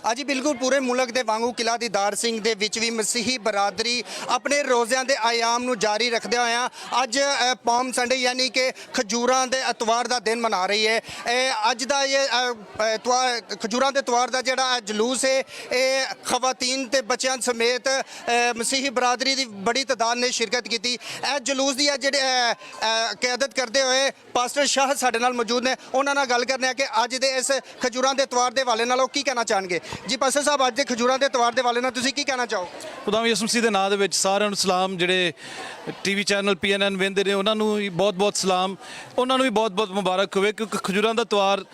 अजी बिल्कुल पूरे मुल्क के वांगू किला दीदार सिंह दे विच भी मसीही बरादरी अपने रोज़िਆਂ के आयाम नूं जारी रखदे होया अज पाम संडे यानी कि खजूरां दे एतवार का दिन मना रही है। अज का ये खजूरां दे एतवार का जिहड़ा जलूस है ये खवातीन ते बच्चों समेत मसीही बरादरी की बड़ी तादाद ने शिरकत की। जलूस की जिहड़ी क़यादत करते हुए पास्टर शाह साडे नाल मौजूद ने, उन्हां नाल गल करने कि अज दे इस खजूरां दे एतवार के हवाले नाल की कहना चाहणगे। जी पास्टर साहब, अज दे खजूरां दे एतवार के हवाले नाल तुसीं की कहना चाहो? खुदा यसू मसीह के नाम के सारिਆਂ ਨੂੰ सलाम। ਜਿਹੜੇ टीवी चैनल PNN ਵੇਖਦੇ ਨੇ ਉਹਨਾਂ ਨੂੰ ਵੀ ਬਹੁਤ ਬਹੁਤ ਸਲਾਮ, ਉਹਨਾਂ ਨੂੰ ਵੀ ਬਹੁਤ ਬਹੁਤ ਮੁਬਾਰਕ ਹੋਵੇ, ਕਿਉਂਕਿ ਖਜੂਰਾਂ ਦਾ ਤਿਉਹਾਰ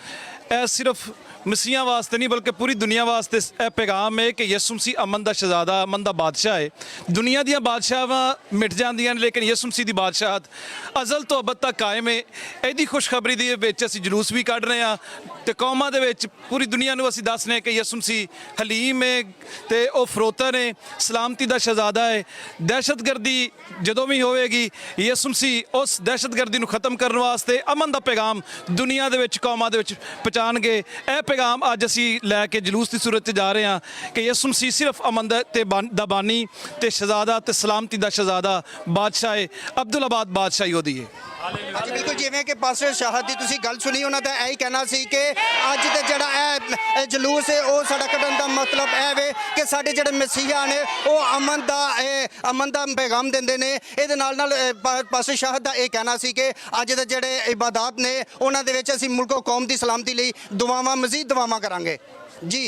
ਇਹ ਸਿਰਫ मसीहियां वास्ते नहीं बल्कि पूरी दुनिया वास्ते यह पैगाम है कि यसू मसीह अमन का शहजादा, अमन का बादशाह है। दुनिया दी बादशाहां मिट जांदियां लेकिन यसू मसीह की बादशाहत अजल तो अबद तक कायम है। यही खुशखबरी दी विच असीं जलूस भी कढ़ रहे हैं तो कौमां दे विच पूरी दुनिया नूं असीं दस रहे कि यसू मसीह हलीम है तो वह फरोतर है, सलामती का शहजादा है। दहशतगर्दी जदों भी होएगी यसू मसीह उस दहशतगर्दी नूं खत्म करने वास्ते अमन का पैगाम दुनिया दे विच कौमां दे विच पहुंचाणगे। पैगाम अज असी लैके जलूस की सूरत जा रहे हैं कि यसू मसीह सिर्फ अमन दा बानी ते शहजादा ते सलामती का शहजादा बादशाह है, अब्दुल आबाद बादशाही होती है। अच्छा बिल्कुल, जिवें कि पास्टर शाह की तुसीं गल सुनी, उन्होंने यही कहना सी कि अज दे जिहड़ा जलूस है वह साडा कड्ढण दा मतलब है वे कि साडे जिहड़े मसीहा ने वह अमन दा पैगाम दिंदे ने। इहदे नाल नाल पास्टर शाह दा यह कहना सी कि अज दे जिहड़े इबादत ने उन्हां दे विच असीं मुल्क कौम की सलामती लई दुआवां मजीद दुआवां करांगे। जी